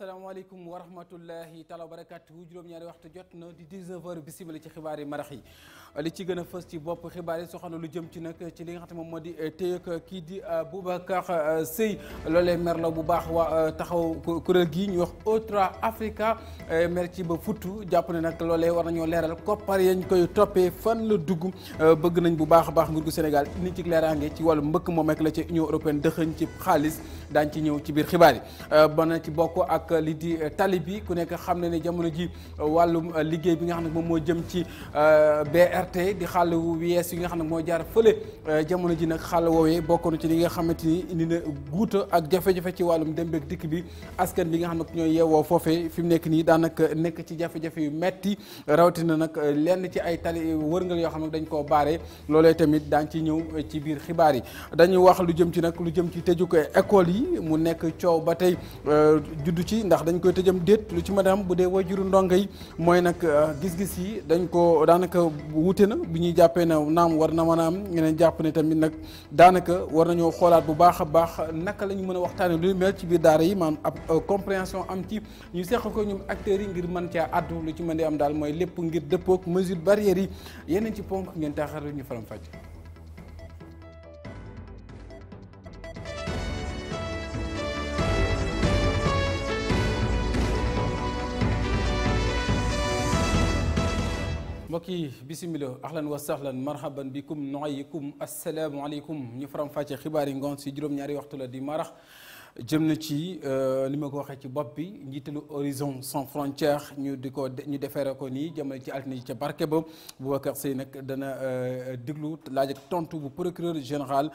asalaamaaleykum wa rahmatullahi taala wa barakatuhu juróom-ñaari waxtu jot na di 19h bisimila ci xibaar yi marax yi li ci gën a fës ci bopp xibaar yi soxna lu jëm ci nag ci li nga xam ne moom moo di téyeg kii di Boubacar Seye loolee merlo bu baax waa taxaw kuréel gi ñu wax Otra Africa mer ci ba futtu jàpp ne nag loolee war nañoo leeral koppar yañ koy toppee fan la dugg bëgg nañ bu baax a baax nguur gu Sénégal ni ci leeraange ci wàllu mbëkk moom ak la ci Union européenne dëxëñ ci xaalis daañ ci ñëw ci biir xibaar yi ba na ci bokk ak li di tali bi ku nekk xam ne ne jamono ji wàllum liggéey bi nga xam ne moom moo jëm ci BRT di xàll wu yees yi nga xam ne moo jaar fële jamono ji nag xàll woowee bokk na ci li nga xamante ni indi na guuta ak jafe-jafe ci wàllum dem beeg dikk bi askan bi nga xam ne ñooy yeewoo foofee fi mu nekk nii daanaka nekk ci jafe-jafe yu metti rawatina nag lenn ci ay tali wërngal yoo xam ne dañ koo baare loolee tamit daañ ci ñëw ci biir xibaar yi dañuy wax lu jëm ci nag lu jëm ci tëju ko école yi mu nekk coow ba tey juddu ci ndax dañ koy tëjam déet lu ci mën a am bu dee wajuru ndongo yi mooy nag gis-gis yi dañ ko daanaka wute na bi ñuy jàppee na naam war na mën a am ñeneen jàpp ne tamit nag daanaka war nañoo xoolaat bu baax a baax naka la ñu mën a waxtaane lu mel ci biir daara yi maanaam ab compréhension am ci ñu seq ko ñoom acteurs yi ngir mën caa addu lu ci mën di am daal mooy lépp ngir dëppook mesure barrières yi yeneen ci ponk ngeen taxar ñu faram fàcc. mbokk yi bisimila ahlan wa sahlan marhaban bikum noayikum asalaamualeykum ñu faram fàcce xibaar yi ngoon si juróom-ñaari waxtu la di marax jëm na ci li ma ko waxee ci bopp bi njiitalu Horizon Sans Frontières ñu defeere ko nii jëmale ci altine ca barke ba Boubacar Seye nag dana déglu laaj ak tontu bu procureur général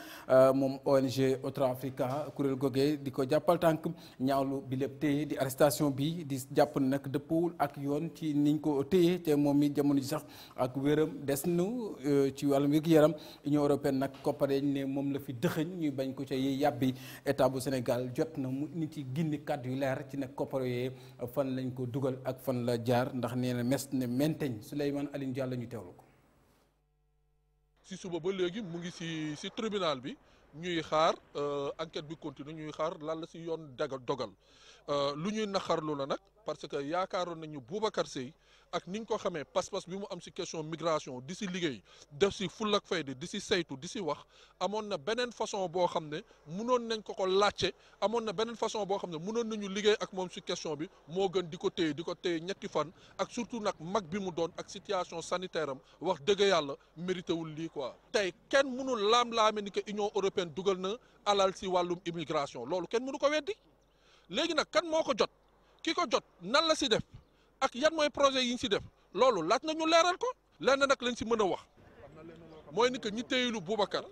moom ONG Otra Africa kuréel googee di ko jàppal tànk ñaawlu bi lépp téye di arrestation bi di jàpp ne nag dëppawul ak yoon ci niñ ko téye te moom mi jamono ji sax ak wéram des nu ci wàllum wér-gu-yaram Union européenne nag koppare ne moom la fi dëxëñ ñuy bañ ko ca yàbbi état bu Sénégal jot na mu nit ci gindi kàddu yu leer ci nag koppar yooyee fan lañ ko dugal ak fan la jaar ndax nee na mes ne menteñ Souleymane Aline Diallo ñu teewlu ko. si suba ba léegi mu ngi si tribunal bi ñuy xaar enquête bi continue ñuy xaar lan la si yoon dogal lu ñuy naxarlu la nag parce que yaakaaroon nañu Boubacar Seye ak niñ ko xamee pas-pas bi mu am si question migration di si liggéey def si full ak fayda di si saytu di si wax amoon na beneen façon boo xam ne munoon nañ ko laajte amoon na beneen façon boo xam ne munoon nañu liggéey ak moom si question bi moo gën di ko téye ñetti fan ak surtout nag mag bi mu doon ak situation sanitaire am wax dëgg yàlla mérité wul lii quoi. tey kenn mënul laam-laame ni que Union européenne dugal na alal si wàllum immigration loolu kenn mënu ko weddi léegi nag kan moo ko jot ki ko jot nan la si def. ak yan mooy projet yi ñu si def loolu laaj na ñu leeral ko lenn nag lañ si mën a wax mooy ni que ñi téyelu Boubacar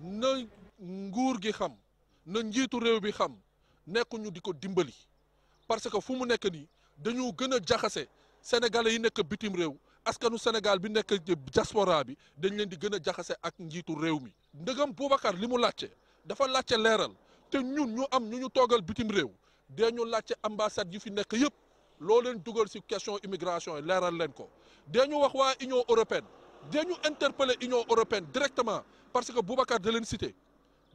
na nguur gi xam na njiitu réew bi xam nekkuñu di ko dimbali parce que fu mu nekk nii dañu gën a jaxase sénégalais yi nekk bitim réew askanu Sénégal bi nekk diaspora bi dañ leen di gën a jaxase ak njiitu réew mi ndëgam Boubacar li mu laajte dafa laajte leeral te ñun ñu am ñu toogal bitim réew dañu laajte ambassade yi fi nekk yëpp loo leen dugal ci question immigration yi leeral leen ko dañu wax waa Union européenne dañu interpeller Union européenne directement parce que Boubacar da leen cité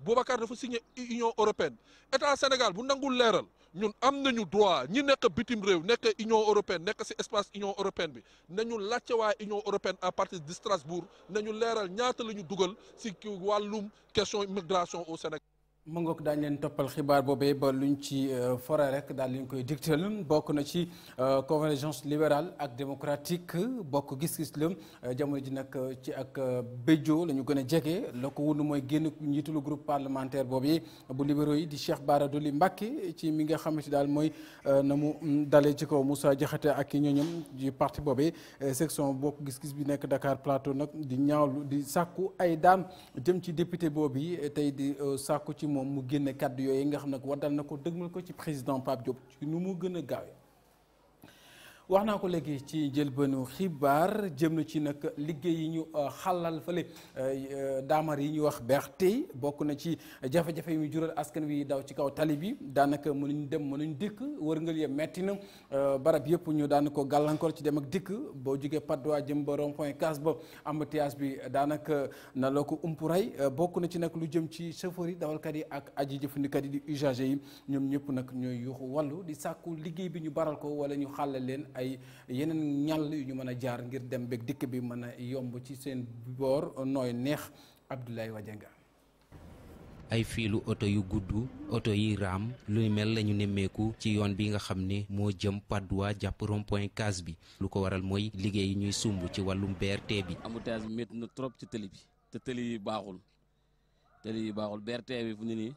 Boubacar dafa signé Union européenne état Sénégal bu nangul leeral ñun am nañu droit ñi nekk bitim réew nekk Union européenne nekk ci espace Union européenne bi nañu laajte waa Union européenne à partir de Strasbourg nañu leeral ñaata la ñu dugal ci wàllum question immigration au Sénégal. mu ngoog daañu leen toppal xibaar boobee ba luñ ci fore rek daal liñ koy digtal bokk na ci convergence libérale ak démocratique bokk gis-gis la jamono ji nag ci ak béjjoo la ñu gën a jege la ko wund mooy génn njiitalu groupe parlementaire boobee bu libéraux yi di Cheikh Bara Dolly Mbacké ci mi nga xamante daal mooy na mu dalee ci kaw Moussa Diakhaté ak ñooñam di parti boobee section bokk gis-gis bi nekk Dakar Plateau nag di ñaawlu di sàkku ay daan jëm ci député boobu tey di sàkku ci moom mu génne kàddu yooyu nga xam ne waddal na ko dëgmal ko ci président Pape Diop ci nu mu gën a gaawee wax naa ko léegi ci njëlbeenu xibaar jëm na ci nag liggéey yi ñu xalal fële daamar yi ñuy wax BRT bokk na ci jafe-jafe yi muy jural askan wi daw ci kaw tali bi daanaka mënuñ dem mënuñ dikk wërngal ya metti na barab yëpp ñu daan ko gàllankoor ci dem ak dikk boo jógee Patte d'Oie jëm ba rond point Case ba embouteillage bi daanaka na la ko umpuray bokk na ci nag lu jëm ci chauffeur yi dawalkat yi ak aji jëfandikat yi di usager yi ñoom ñëpp nag ñooy yuuxu wàllu di sàkku liggéey bi ñu baral ko wala ñu xàllal leen ay yeneen ñàll yu ñu mën a jaar ngir dem beeg dikk bi mën a yomb ci seen boor nooy neex Abdoulaye Wadianga. ay fiilu oto yu gudd oto yi raam lu mel lañu nemmeeku ci yoon bi nga xam ne moo jëm Patte d'Oie jàpp rond point Case bi lu ko waral mooy liggéey yi ñuy sumb ci wàllum BRT bi. embouteillage bi métti na trop ci tëli bi te tëli yi baaxul BRT bi fu ñu nii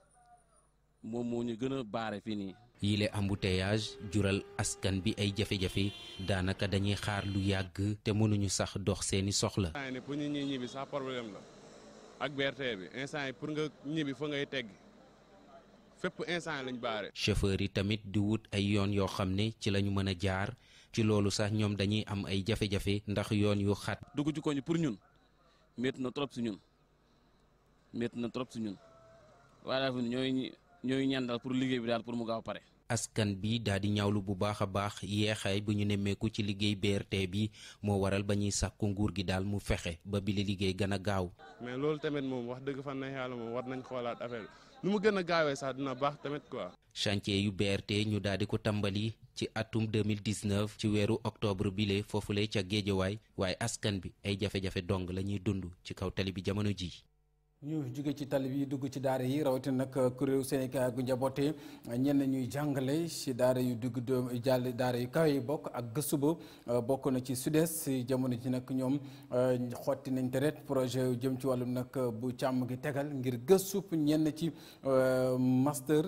moom moo ñu gën a baare fii nii. yile embouteillage jural askan bi ay jafe-jafe daanaka dañuy xaar lu yàgg te mënuñu sax dox seeni soxla. instant pour ñu ñibbi sax problème la ak BRT bi instant yi pour nga ñibbi fa ngay tegg fépp instant lañ baare. chauffeur yi tamit di wut ay yoon yoo xam ne ci lañu mën a jaar ci loolu sax ñoom dañuy am ay jafe-jafe ndax yoon yu xat. dugg ci koñ pour ñun métti na trop si ñun waaye daal ñooy ñaan daal pour liggéey bi daal pour mu gaaw pare. askan bi daal di ñaawlu bu baax a baax yeexaay bu ñu nemmeeku ci liggéey BRT bi moo waral ba ñuy sàkku nguur gi daal mu fexe ba bi li liggéey gën a gaaw. mais loolu tamit moom wax dëgg fan na yàlla moom war nañ xoolaat affaire bi nu mu gën a gaawee sax dina baax tamit quoi. chantier yu BRT ñu daal di ko tàmbali ci atum 2019 ci weeru octobre bile foofule ca Géejawaay waaye askan bi ay jafe-jafe dong la ñuy dund ci kaw tali bi jamono ji. ñu jóge ci tali bi dugg ci daara yi rawatina nag kuréelu Sénégal gu njabootee ñenn ñuy jàngale ci daara yu dugg jàll daara yu kawe yi bokk ak gëstu ba bokk na ci SUDES jamono ji nag ñoom xotti nañ deret projet yu jëm ci wàllum nag bu càmm gi tegal ngir gëstu ñenn ci master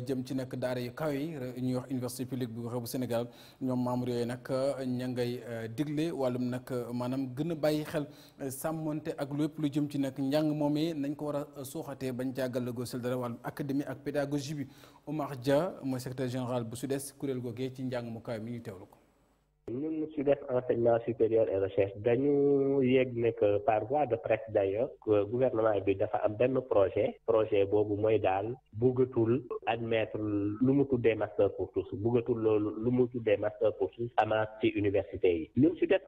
jëm ci nag daara yu kawe yi ñuy wax université publique bu bu Sénégal ñoom membre yooyu nag ña ngay digle wàllum nag maanaam gën a bàyyi xel sàmmonte ak lépp lu jëm ci nag njàng moomee nañ ko war a suuxatee bañ jàggal la gosel dara wàllum académie ak pédagogie bi Oumar Dia mooy secrétaire général bu SUDES kuréel googee ci njàng mu kaw mi ñu teewlu ko. ñun SUDES enseignement supérieur et recherche dañu yegg ne que par voie de presse d'ailleurs gouvernement bi dafa am benn projet boobu mooy daal bëggatul admettre lu mu tuddee master pour tous bëggatul loolu lu mu tuddee master pour tous amaat ci université yi ñun SUDES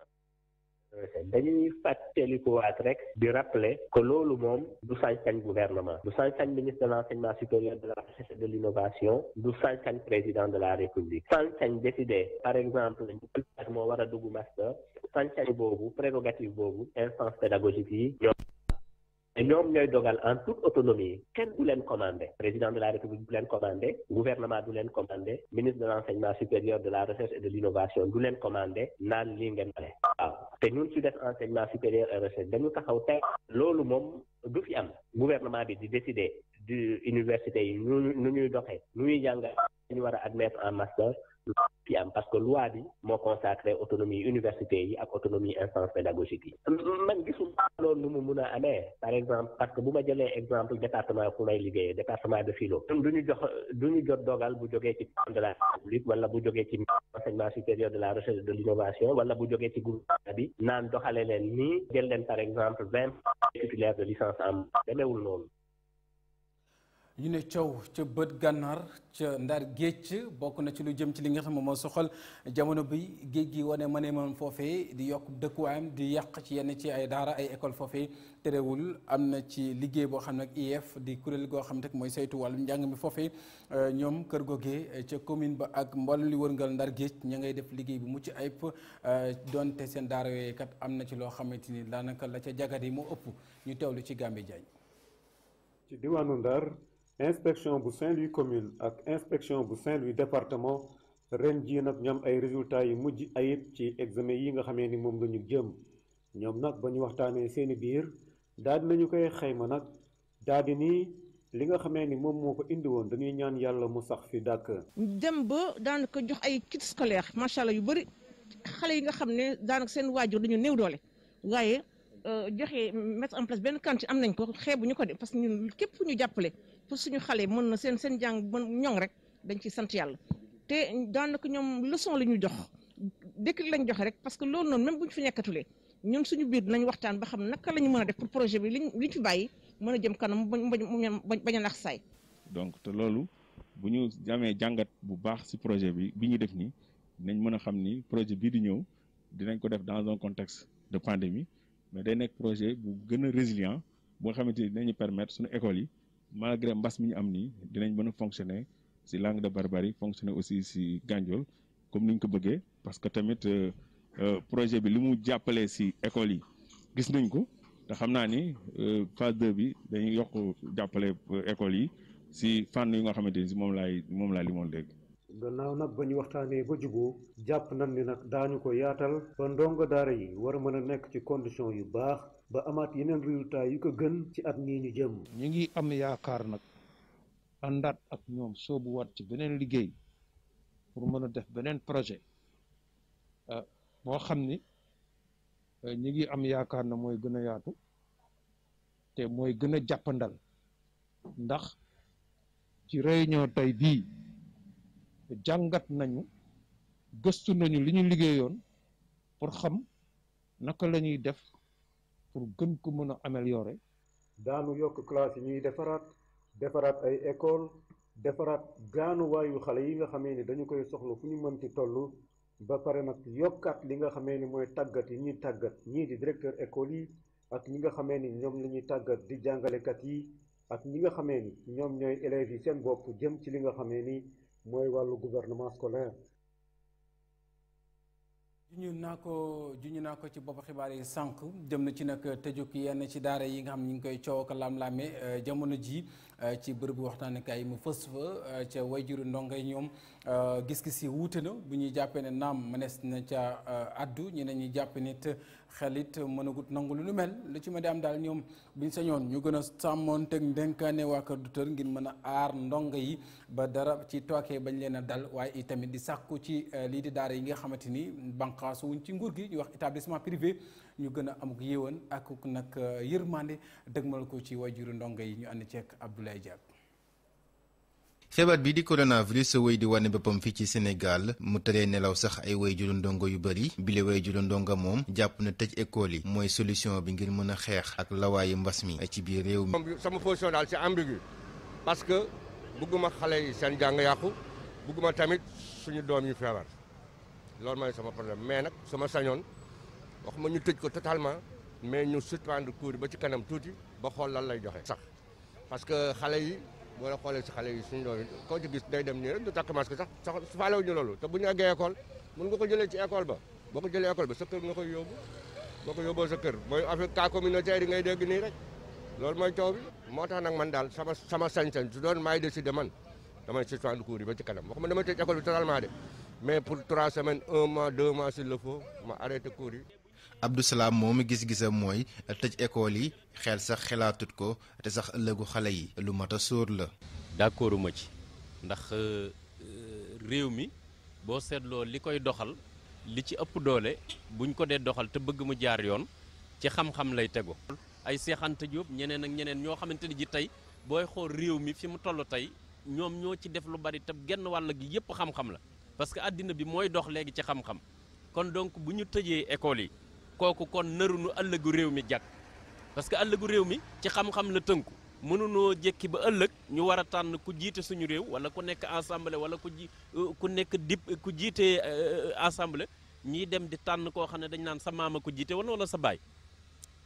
dañuy fàttalikuwaat rek di rappeler que loolu moom du sañ-sañ gouvernement du sañ-sañ ministre de l'enseignement supérieur de la recherche et de l'innovation du sañ-sañ président de la république sañ-sañ décider par exemple moo war a dugg master sañ-sañ boobu prérogative boobu instance pédagogique yi ñoom ñooy dogal en toute autonomie kenn du leen commandé président de la république du leen commandé gouvernement du leen commandé ministre de l'enseignement supérieur de la recherche et de l'innovation du leen commandé naan lii ngeen male waaw te ñun su def enseignement supérieur et recherche dañu taxaw tey loolu moom du fi am gouvernement bi di décider du université yi nu ñuy doxee nu ñuy jàngal ñu war a admettre en master fi am parce que loi bi moo consacré autonomie université yi ak autonomie instance pédagogique yi man gisuma loolu nu mu mun a amee par exemple parce que bu ma jëlee exemple département fu may liggéeyee département de philo duñu jot dogal bu jógee ci de la République wala bu jógee ci enseignement supérieur de la recherche et de l'innovation wala bu jógee ci gouvernement bi naan doxale leen nii jël leen par exemple 20 titulaires de licence am demeewul noonu. ñu ne coow ca bët gànnaar ca ndar géej bokk na ci lu jëm ci li nga xam ne moo soxal jamono bi géej gi wane ma ne moom foofee di yokk dëkkuwaayam di yàq ci yenn ci ay daara ay école foofee terewul am na ci liggéey boo xam ne ak IEF di kuréel goo xam ne mooy saytu wàllum njàng mi foofee ñoom kër googee ca commune ba ak mboolem li wërngal ndar géej ña ngay def liggéey bu mucc ayib donte seen daara yooyu kat am na ci loo xamante ni daanaka la ca jagat yi moo ëpp ñu teewlu ci Gambie Diagne. ci diwaanu Ndar inspection bu Saint-Louis commune ak inspection bu Saint-Louis département ren jii nag ñoom ay résultats yu mujj ayib ci examen yi nga xamee ni moom la ñu jëm ñoom nag ba ñu waxtaanee seeni biir daal di nañu koy xayma nag daal di ni li nga xamee ni moom moo ko indi woon dañuy ñaan yàlla mu sax fi dàkk. dem ba daanaka jox ay kits scolaires macha allah yu bëri xale yi nga xam ne daanaka seen waajur dañu néew doole waaye joxe mettre en place benn cantine am nañ ko xeebuñu ko de parce que ñun képp fu ñu jàppale. pour suñu xale mën na seen jàng mën ñoŋ rek dañ ci sant yàlla te daanaka ñoom leçon la ñu jox décret lañ joxe rek parce que loolu noonu même bu ñu fi nekkatulee ñun suñu biir dinañ waxtaan ba xam naka la ñu mën a def pour projet bi liñ fi bàyyi mën a jëm kanam bañ a nax saay. donc te loolu bu ñu amee jàngat bu baax ci projet bi ñu def nii dinañ mën a xam ni projet bii di ñëw dinañ ko def dans un contexte de pandémie mais day nekk projet bu gën a résilient boo xamante ni dinañu permettre suñu écoles yi malgré mbas mi ñu am nii dinañ mën a fonctionner ci Langue de Barbarie fonctionner aussi ci Gandiol comme ni ñu ko bëggee parce que tamit projet bi li mu jàppalee ci écoles yi gis nañ ko te xam naa ni phase 2 bi dañuy yokk jàppale écoles yi ci fànn yi nga xamante ni ci moom laa limoon léegi. gannaaw nag ba ñu waxtaanee ba juboo jàpp nañ ni nag daañu ko yaatal ba ndongo daara yi war a mën a nekk ci condition yu baax ba amaat yeneen résultat yu ko gën ci at mii ñu jëm. ñu ngi am yaakaar nag àndaat ak ñoom soobuwaat ci beneen liggéey pour mën a def beneen projet boo xam ni ñu ngi am yaakaar na mooy gën a yaatu te mooy gën a jàppandal ndax ci réunion tey bii jàngat nañu gëstu nañu li ñu liggéeyoon pour xam naka la ñuy def pour gën ko mën a améliorer. daanu yokk classe yi ñuy defaraat ay école defaraat gaanuwaayu xale yi nga xamee ni dañu koy soxla fu ñu mënti toll ba pare nag yokkaat li nga xamee ni mooy tàggat yi ñuy tàggat ñii di directeur école yi ak ñi nga xamee ni ñoom la ñuy tàggat di jàngalekat yi ak ñi nga xamee ni ñoom ñooy élèves yi seen bopp jëm ci li nga xamee ni mooy wàllu gouvernement scolaire. juñu naa ko ci bopp xibaar yi sànq jëm na ci nag tëjuk yenn ci daara yi nga xam ñu ngi koy coow ak lam-laame jamono ji ci bërëbu waxtaanekaay yi mu fës fa ca wayjuru ndongo yi ñoom gis-gis yi wuute na bu ñuy jàppee ne naam mënees na ca addu ñeneen ñi jàpp nit xel it mënagut nangu lu mel lu ci ma di am daal ñoom buñ sañoon ñu gën a sàmmoonteeg ndenkaane waa Kër Docteur ngir mën a aar ndongo yi ba dara ci tookee bañ leen a dal waaye itamit di sàkku ci lii di daara yi nga xamante ni banqaasu wuñ ci nguur gi ñu wax établissement privé ñu gën a amuk yéewan ak nag yërmande dëgmal ko ci wayjuru ndongo yi ñu ànd ceeg Abdoulaye Diak. feebar bi di coronavirus wéy di wane boppam fii ci Sénégal mu teree nelaw sax ay wayjuru ndongo yu bëri bile wayjuru ndongo moom jàpp na tëj école yi mooy solution bi ngir mën a xeex ak lawaayu mbas mi ci biir réew mi. sama position daal c'est ambigu parce que bëgguma xale yi seen jàng yàqu bëgguma tamit suñu doom yi feebar loolu mooy sama problème mais nag sama sañoon waxuma ñu tëj ko totalement mais ñu suspendre cours yi ba ci kanam tuuti ba xool lan lay joxe sax parce que xale yi. boo la xoolee si xale yi suñu doon koo ci gis day dem nii rek du takk masque sax faalewuñu loolu te bu ñu eggee école mun nga ko jëlee ci école ba boo ko jëlee école ba sa kër nga koy yóbbu boo ko yóbboo sa kër mooy affaire cas communautaire yi ngay dégg nii rek loolu mooy coow bi moo tax nag man daal sama sañ-sañ su doon maay décider man damay suspendre cours yi ba ci kanam waxuma dama tëj école bi totalement de mais pour 3 semaines 1 mois 2 mois s'il le faut ma arrêté cours yi. Abdou Salam moom gis-gisam mooy tëj école yi xel sax xelaatut ko te sax ëllëgu xale yi lu mat a sóor la. d'accord ma ci ndax réew mi boo seetloo li koy doxal li ci ëpp doole buñ ko dee doxal te bëgg mu jaar yoon ci xam-xam lay tegu. ay Cheikh Anta Diop ñeneen ak ñeneen ñoo xamante ni ji tey booy xool réew mi fi mu toll tey ñoom ñoo ci def lu bari te genn wàll gi yëpp xam-xam la parce que àddina bi mooy dox léegi ci xam-xam kon donc bu ñu tëjee école yi. kooku kon narunu ëllëgu réew mi jàkk parce que ëllëgu réew mi ci xam-xam la tënku mënunoo jékki ba ëllëg ñu war a tànn ku jiite suñu réew wala ku nekk assemblée wala ku nekk ku jiite assemblée ñiy dem di tànn koo xam ne dañ naan sa maama ko jiite wala sa baay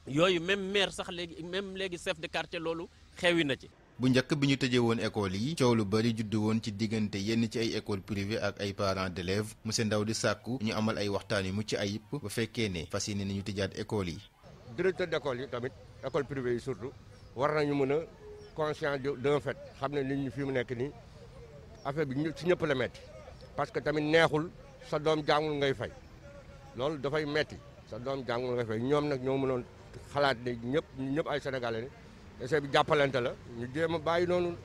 yooyu même maire sax léegi chef de quartier loolu xewi na ci. bu njëkk bi ñu tëjee woon école yi coow lu bari juddu woon ci diggante yenn ci ay école privée ak ay parents d'élèves monsieur Ndaw di sàkku ñu amal ay waxtaan yu mucc ayib ba fekkee ne fas yéene nañu tëjaat école yi. directeur d'école yi tamit école privée yi surtout war nañu mën a conscient d'un fait xam ne nit ñi fi mu nekk nii affaire bi ci ñëpp la metti parce que tamit neexul sa doom jàngul ngay fay loolu dafay metti sa doom jàngul ngay fay ñoom nag ñoo mënoon xalaat ne ñëpp ay sénégalais essai bi jàppalante la ñu jéem a bàyyi noonu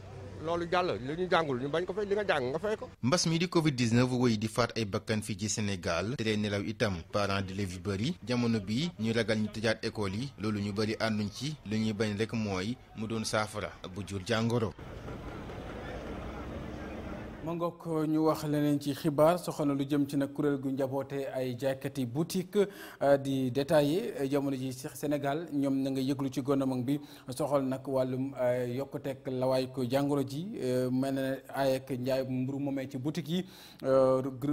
loolu jàll li ñu jàngul ñu bañ ko fay li nga jàng nga fay ko. mbas mi di Covid-19 wéy di faat ay bakkan fii ci Sénégal te leen nelaw itam parents d'élèves yu bëri jamono bii ñu ragal ñu tëjaat école yi loolu ñu bëri ànduñ ci li ñuy bañ rek mooy mu doon saafara bu jur jàngoro. ma ngoog ñu wax leneen ci xibaar soxal na lu jëm ci nag kuréel gu njaboote ay jaaykati boutique di détaillé jamono ji ci Sénégal ñoom na nga yëglu ci gouvernement bi soxal nag wàllum yokkuteeg lawaay ko jàngoro ji mel na ay ak njaay mburu moomee ci boutique yi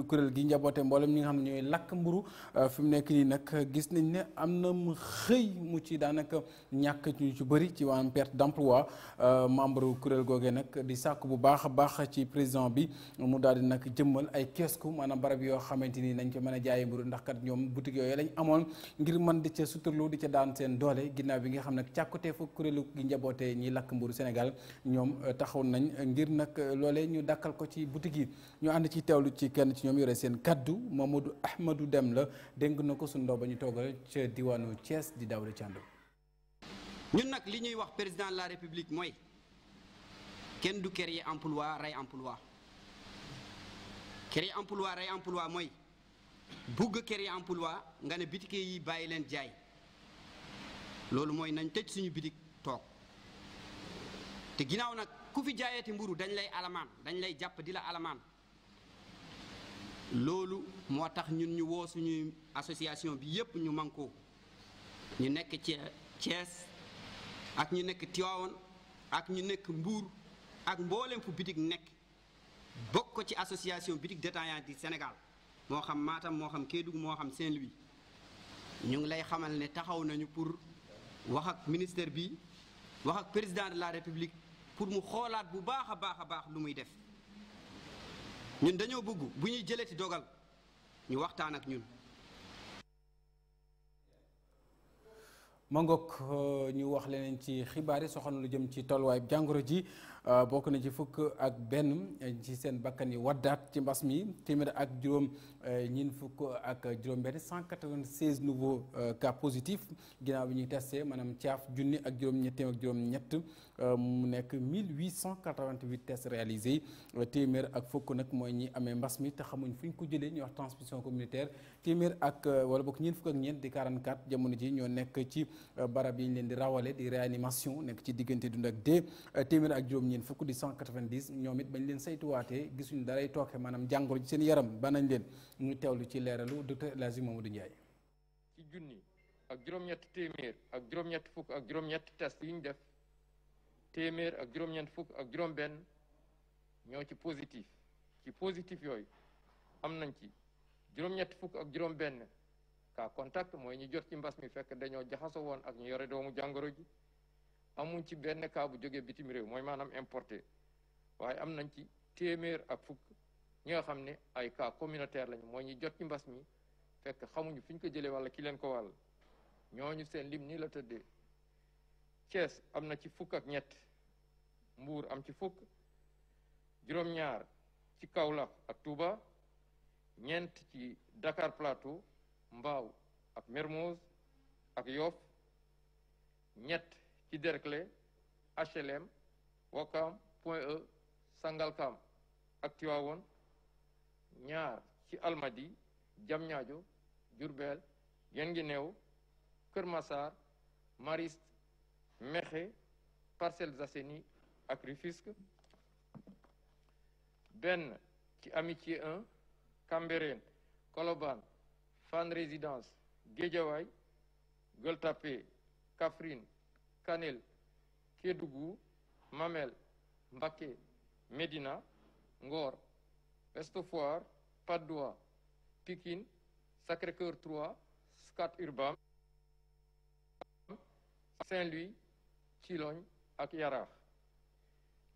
kuréel gi njaboote mboolem ñi nga xam ne ñooy lakk mburu fi mu nekk nii nag gis nañ ne am na mu xëy mu ci daanaka ñàkk ñu ci bëri ci wàllum perte d'emploi membre kuréel googee nag di sàkk bu baax a baax ci président bi mu daal di nag jëmmal ay kiosque maanaam barab yoo xamante ni nañ ko mën a jaayee mburu ndax kat ñoom boutique yooyu lañ amoon ngir mën di ca suturlu di ca daan seen doole ginnaaw bi nga xam nag càkkutee fu kuréelu gi njabootee ñiy lakk mburu Sénégal ñoom taxaw nañ ngir nag loolee ñu dakkal ko ci boutique yi ñu ànd ci teewlu ci kenn ci ñoom yore seen kaddu Mamadou Ahmadou Dem la dénk na ko suñu ndaw ba ñu toogal ca diwaanu Thiès di Daouda Thiandoum. ñun nag li ñuy wax président de la République mooy kenn du créer emploi rey emploi créer emploi rey emploi mooy bugg créer emploi nga ne bitik yi bàyyi leen jaay loolu mooy nañ tëj suñu bitik toog te ginnaaw nag ku fi jaayeeti mburu dañ lay alamaan dañ lay jàpp di la alamaan loolu moo tax ñun ñu woo suñu association bi yépp ñu mànkoo ñu nekk ci Thiès ak ñu nekk Tivaouane ak ñu nekk Mbour ak mboolem fu bitik nekk bokk ko ci association bitik détaillant du Sénégal moo xam Matam moo xam Kédougou moo xam Saint-Louis ñu ngi lay xamal ne taxaw nañu pour wax ak ministère bi wax ak président de la République pour mu xoolaat bu baax a baax lu muy def ñun dañoo bëgg bu ñuy jëleti dogal ñu waxtaan ak ñun. ma ngoog ñu wax leneen ci xibaar yi soxal na lu jëm ci tolluwaay jàngoro ji bokk na ci fukk ak benn ci seen bakkan yi waddaat ci mbas mi téeméer ak juróom ñiin fukk ak juróom benn 196 nouveaux cas positifs ginnaaw bi ñuy testé maanaam caaf junni ak juróom-ñetteem ak juróom-ñett mu nekk 1888 tests réalisés téeméer ak fukk nag mooy ñi amee mbas mi te xamuñ fu ñu ko jëlee ñuy wax transmission communautaire téeméer ak wala bokk ñiin fukk ak ñeent di 44 jamono ji ñoo nekk ci barab yi ñu leen di rawale di réanimation nekk ci diggante dund ak dee téeméer ak juróom-ñeent fukk di 190 ñoom it bañ leen saytuwaatee gisuñu daray tooke maanaam jàngoro ci seen yaram ba nañ leen ñu teewlu ci leeralu docteur El Hadji Mamadou Ndiaye. ci junni ak juróom-ñett téeméer ak juróom-ñett fukk ak juróom-ñett test yi ñu def téeméer ak juróom-ñett fukk ak juróom-benn ñoo ci positif yooyu am nañ ci juróom-ñett fukk ak juróom-benn cas contact mooy ñi jot ci mbas mi fekk dañoo jaxasoo woon ak ñu yore doomu jàngoro ji amuñ ci benn cas bu jógee bitim réew mooy maanaam importé waaye am nañ ci téeméer ak fukk ñi nga xam ne ay cas communautaire lañu mooy ñi jot ci mbas mi fekk xamuñu fi ñu ko jëlee walla ki leen ko wàll ñooñu seen lim nii la tëddee Thiès am na ci fukk ak ñett Mbour am ci fukk juróom-ñaar ci Kaolack ak Touba ñeent ci Dakar Plateau Mbao ak Mermoz ak Yoff ñett ci Derklé HLM Ouakam Point E Sangalkam ak Tivaouane ñaar ci Almadies Diamniadio Diourbel Guinguinéo Keur Massar Mariste Mékhé Parcelles Assainies ak Rufisque benn ci Amitié 1 Cambérène Colobane Fann Résidence Guédiawaye Gueule Tapée Kaffrine Kanel Kédougou Mamel Mbacké Médina Ngor Ouest Foire Patte d'Oie Pikine Sacré-Cœur 3 Scat Urbam Saint-Louis Thilogne ak Yaraax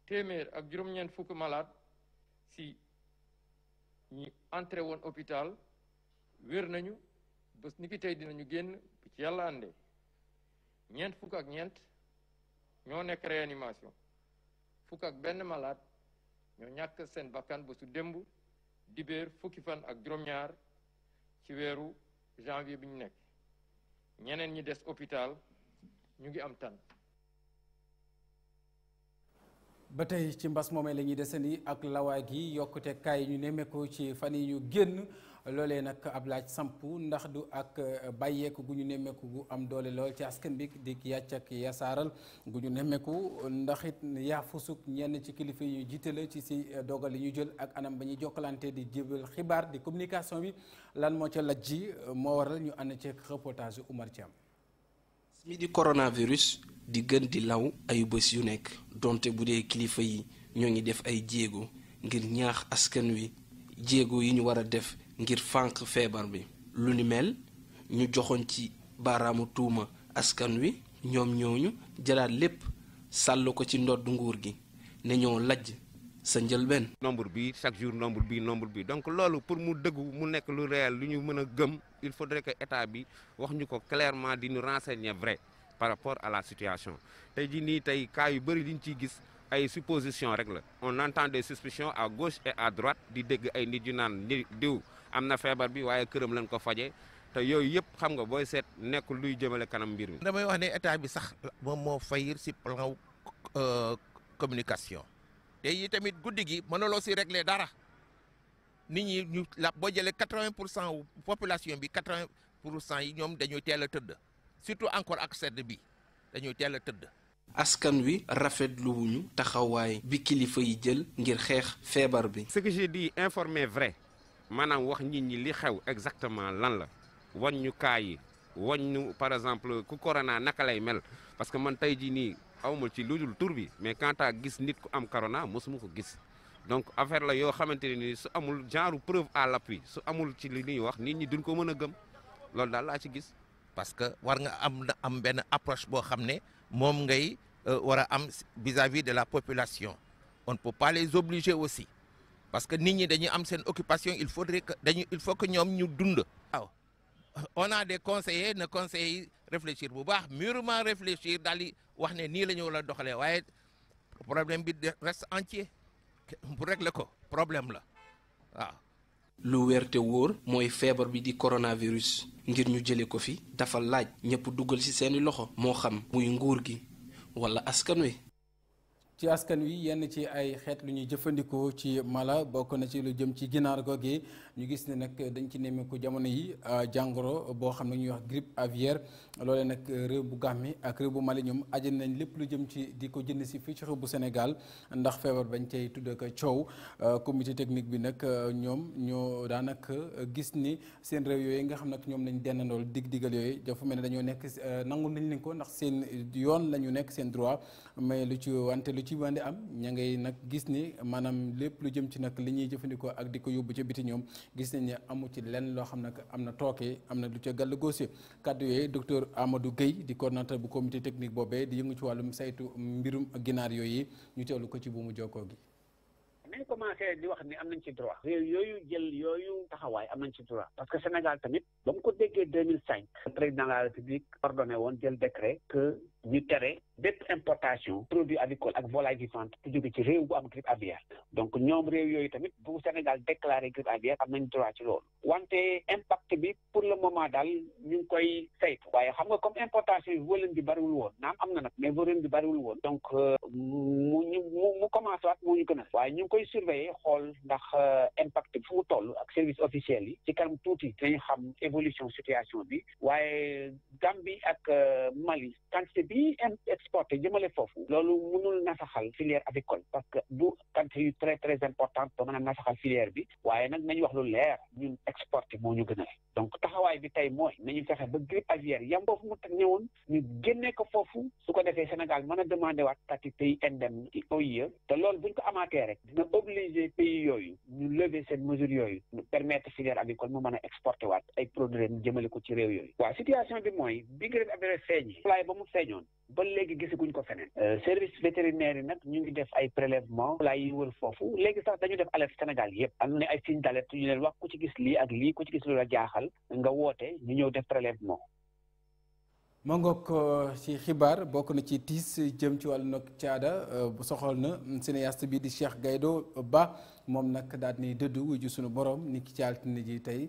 téeméer ak juróom-ñeent fukk malade si ñi entré woon hôpital wér nañu bés ni ki tey dinañu génn bu ci yàlla àndee ñeent fukk ak ñeent ñoo nekk réanimation fukk ak benn malade ñoo ñàkk seen bakkan bésu démb dibéer fukki fan ak juróom-ñaar ci weeru janvier bi ñu nekk ñeneen ñi des hôpital ñu ngi am tan ba tey ci mbas moomee la ñuy desandi ak lawaa gi yokkute kaay yi ñu nemmeeku ci fan yi ñu génn loolee nag ab laaj samp ndax du ak bàyyeeku gu ñu nemmeeku gu am doole lool ci askan bi di yàcc ak yasaaral gu ñu nemmeeku ndax it yaa fusuk ñenn ci kilifa yi ñu jiite la ci si dogal yi ñu jël ak anam ba ñuy jokkalante di jébal xibaar di communication bi lan moo ca laj ji moo waral ñu ànd ci reportage Oumar Thiam. mi di coronavirus di gën di law ayu bés yu nekk donte bu dee kilifa yi ñoo ngi def ay jéego ngir ñaax askan wi jéego yi ñu war a def ngir fànq feebar bi lu ni mel ñu joxoon ci baaraamu tuuma askan wi ñoom ñooñu jëlaat lépp sàll ko ci ndodd nguur gi ne ñoo lajj sa njëlbeen. nombre bi chaque jour nombre bi donc loolu pour mu dëggu mu nekk lu réel lu ñu mën a gëm il faudrait que état bi wax ñu ko clairement di ñu renseigner vrai par rapport à la situation tey jii nii tey cas yu bëri li ñu ciy gis ay supposition rek la on entend des suspicions à gauche et à droite di dégg ay nit yu naan diw am na feebar bi waaye këram lañ ko faje te yooyu yëpp xam nga booy seet nekkul luy jëmale kanam mbir mi. damay wax ne état bi sax moom moo fayir si plan communication te yi tamit guddi gi mënuloo si régler dara nit ñi ñu la boo jëlee 80% wu population bi 80% yi ñoom dañuy teel a tëdd surtout encore ak sedd bi dañuy teel a tëdd. askan wi rafetlu wuñu taxawaay bi kilifa yi jël ngir xeex feebar bi. ce que j'ai dit informer vrai maanaam wax nit ñi li xew exactement lan la wañ ñu kaa yi wañ ñu par exemple ku corona naka lay mel parce que man tey jii nii awma ci lu dul tur bi mais quant à gis nit ku am corona mosuma ko gis donc affaire la yoo xamante ne ni su amul genre preuve à l'appui su amul ci li ñuy wax nit ñi duñ ko mën a gëm loolu daal laa ci gis. parce que war nga am benn approche boo xam ne moom ngay war a am vis-à-vis de la population on ne peut pas les obliger aussi parce que nit ñi dañuy am seen occupation il faut que ñoom ñu dund. waaw on a des conseillers na conseillers yi réfléchir bu baax mûrement réfléchir daal di wax ne nii la ñu war a doxalee waaye problème bi reste entier bu régler ko problème la waaw. lu wér te wóor mooy feebar bi di coronavirus ngir ñu jële ko fi dafa laaj ñëpp dugal ci seeni loxo moo xam muy nguur gi walla askan wi. ci askan wi yenn ci ay xeet lu ñuy jëfandikoo ci mala bokk na ci lu jëm ci ginaar googu ñu gis ne nag dañ ci nemmeeku jamono yi jàngoro boo xam ne ñuy wax grippe aviaire loolee nag réew bu Gàmbi ak réew bu Mali ñoom aji nañ lépp lu jëm ci di ko jënd si fii ci réew bu Sénégal ndax feebar bañ cay tudd ak coow comité technique bi nag ñoom ñoo daanaka gis ni seen réew yooyu nga xam nag ñoom lañ dennandool dig-digal yooyu dafa mel ne dañoo nekk nangu nañ leen ko ndax seen yoon la ñu nekk seen droit mais lu ci wante lu ci wande am ña ngay nag gis ni maanaam lépp lu jëm ci nag li ñuy jëfandikoo ak di ko yóbbu ca biti ñoom gis nañ ne amu ci lenn loo xam nag am na tooke am na lu ca gàll góose kàddu yooyu docteur Amadou Guèye di coordonnateur bu comité technique boobee di yëngu ci wàllum saytu mbirum ginaar yooyu ñu teewlu ko ci buumu jokkoo gi. nañ commencé di wax ni am nañ ci droit réew yooyu jël yooyu taxawaay am nañ ci droit parce que Sénégal tamit ba mu ko déggee 2005 président de la République ordonné woon jël décret que ñu tere bépp importation produit avicole ak volaille vivante te jóge ci réew bu am grippe aviaire donc ñoom réew yooyu tamit bu Sénégal déclaré grippe aviaire am nañ droit ci loolu wante impact bi pour le moment daal ñu ngi koy saytu waaye xam nga comme importation yi volume bi bariwul woon naam am na nag mais volume bi bariwul woon donc mu commencé waat moo ñu gën a waaye ñu ngi koy surveiller xool ndax impact bi fu mu toll ak service officiel yi ci kanam tuuti dinañu xam évolution situation bi waaye Gambie ak Mali quantité bi exporté jëmale foofu loolu mënul nasaxal filière avicole parce que du quantité yu très très importante ba mën a nasaxal filière bi waaye nag nañu wax lu leer ñun exporté moo ñu gën a donc taxawaay bi tey mooy nañu fexe ba grippe aviaire yam foofu mu teg ñëwoon ñu génnee ko foofu su ko defee Sénégal mën a demandé waat statut pays indemne ci OIE te loolu buñ ko amaatee rek dina obligé pays yooyu ñu lever seen mesures yooyu ñu permettre filière avicole mu mën a exporté waat ay produits ñu jëmale ko ci réew yooyu waaw situation bi mooy bi grippe aviaire feeñi fly ba mu feeñoon ba léegi gisaguñ ko feneen service vétérinaire yi nag ñu ngi def ay prélèvement fly yi wër foofu léegi sax dañu def alerte Sénégal yëpp am na ay signes d'alerte ñu leen wax ku ci gis lii ak lii ku ci gis lu la jaaxal nga woote ñu ñëw def prélèvement. ma ngoog ci xibaar bokk na ci tiis jëm ci wàllu nag caada bu soxal na cinéaste bi di Cheikh Gaïdo Ba moom nag daal di dëddu wuju sunu borom ni ki ci altine ji tey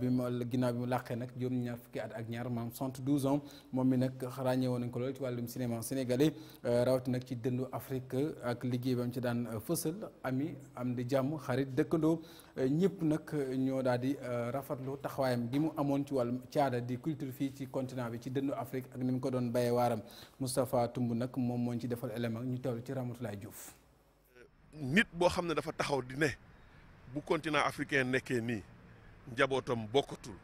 bi mu ginnaaw bi mu làqee nag juróom ñaar fukki at ak ñaar maam 72 ans moom mi nag ràññee woon nañ ko lool ci wàllum cinéma sénégalais rawati nag ci dëndu Afrique ak liggéey ba mu ci daan fësal ami am di jàmm xarit dëkkandoo ñëpp nag ñoo daal di rafetlu taxawaayam gi mu amoon ci wàllum caada di culture fii ci continent bi ci dëndu Afrique ak ni mu ko doon bayee waaram Moustapha Tumb nag moom moo ci defal élément ñu teewlu ci Ramatoulaye Diouf. nit boo xam ne dafa taxaw di ne bu continent africain nekkee nii njabootam bokkatul.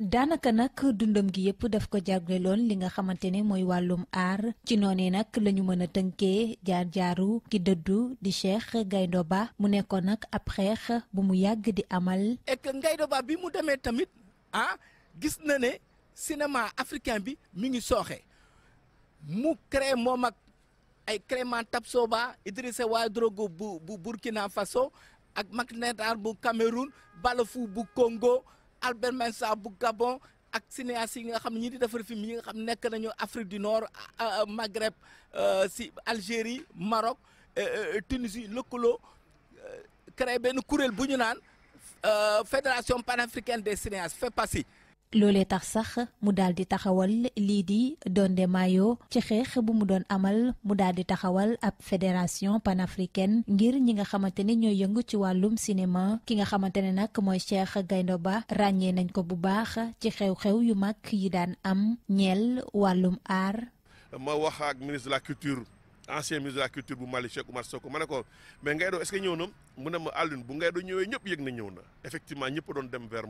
daanaka nag dundam gi yëpp daf ko jagleeloon li nga xamante ne mooy wàllum aar ci noonee nag la ñu mën a tënkee jaar-jaaru ki dëddu di Cheikh Gaynde Ba mu nekkoon nag ab xeex bu mu yàgg di amal. et que Gaynde Ba bi mu demee tamit gis na ne cinéma africain bi mi ngi sooxe mu créé moom ak ay Clément Tapsoba Idrissa Ouédraogo bu Burkina Faso ak Macky Sall bu Cameroun Balafou bu Congo Albert Mensah bu Gabon ak cinéastes yi nga xam ne ñi di defar film yi nga xam nekk nañu Afrique du Nord Maghreb si Algérie Maroc Tunisie lëkkaloo créé benn kuréel bu ñu naan Fédération panafricaine des cinéastes FEPACI. loolee tax sax mu daal di taxawal lii di Donde Mayo ci xeex bu mu doon amal mu daal di taxawal ab fédération panafricaine ngir ñi nga xamante ne ñooy yëngu ci wàllum cinéma ki nga xamante ne nag mooy Cheikh Gaynde Ba ràññee nañ ko bu baax ci xew-xew yu mag yi daan am ñeel wàllum aar. ma wax ak ministre de la culture ancien ministre de la culture bu Mali Cheikh Oumar Soko ma ne ko mais Gaynde est-ce que ñëw na mu ne ma Alioune bu Gaynde ñëwee ñëpp yëg na ñëw na effectivement ñëpp doon dem vers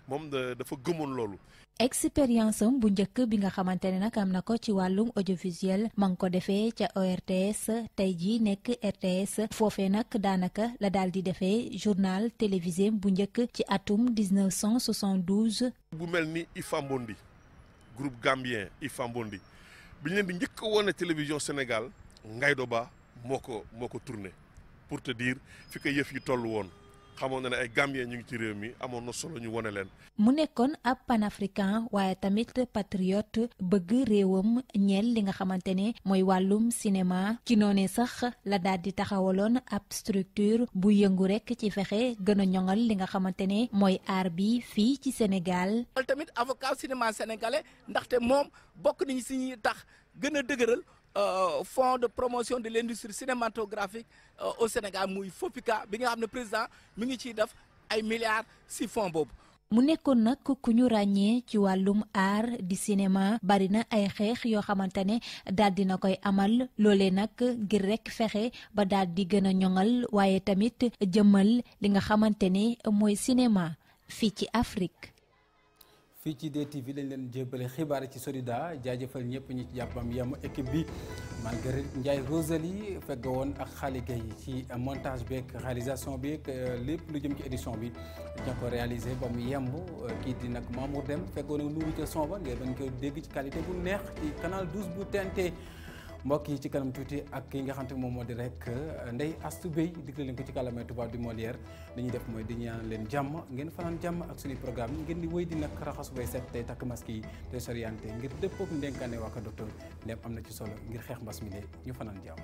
moom dafa gëmoon loolu. expérience am bu njëkk bi nga xamante ne nag am na ko ci wàllum audiovisuel ma ngi ko defee ca ORTS tey jii nekk RTS foofee nag daanaka la daal di defee journal télévisé bu njëkk ci atum 1972. bu mel ni IFA Mbondi groupe gambien IFA Mbondi bi ñu leen di njëkk a woon télévision Sénégal. Gaynde Ba moo ko tourné pour te dire fi ko yëf yi toll woon xamoon na ne ay Gambien ñu ngi ci réew mi amoon na solo ñu wone leen. mu nekkoon ab panafricain waaye tamit patriote bëgg réewam ñeel li nga xamante ne mooy wàllum cinéma ci noonee sax la daal di taxawaloon ab structure bu yëngu rek ci fexe gën a ñoŋal li nga xamante ne mooy aar bi fii ci Sénégal. tamit avocat cinéma sénégalais ndaxte moom bokk nañu si ñuy tax gën a dëgëral. Fonds de promotion de l'industrie cinématographique au Sénégal muy FOPICA bi nga xam ne président mi ngi ciy def ay milliards ci fonds boobu. mu nekkoon nag ku ñu ràññee ci wàllum art di cinéma bari na ay xeex yoo xamante ne daal dina koy amal loolee nag ngir rek fexe ba daal di gën a ñoŋal waaye tamit jëmmal li nga xamante ne mooy cinéma fii ci Afrique. fii ci DTV lañ leen jébbale xibaar ci Solida jaajëfal ñëpp ñi ci jàppam yem équipe bi Marguerite Ndiaye Rosalie fegg woon ak Xaali Gueye ci montage beeg réalisation beeg lépp lu jëm ci édition bi ña ko réalisé ba mu yemb kii di nag Mamour Dem feggoon ak nuuru ca son ba ngeen bañ ko dégg ci qualité bu neex ci canal 12 bu TNT mbokk yi ci kanam tuuti ak ki nga xam te moom moo di rek Ndeye Astou Bey digle leen ko ci kàllaamay tubaab di Molière li ñuy def mooy di ñaan leen jàmm ngeen fanaan jàmm ak suñuy programme yi ngeen di wéy di nag raxasu bay set tey takk masque yi tey soriante ngir dëppook ndénkaane waa ko docteur ndem am na ci solo ngir xeex mbas mi lee ñu fanaan jàmm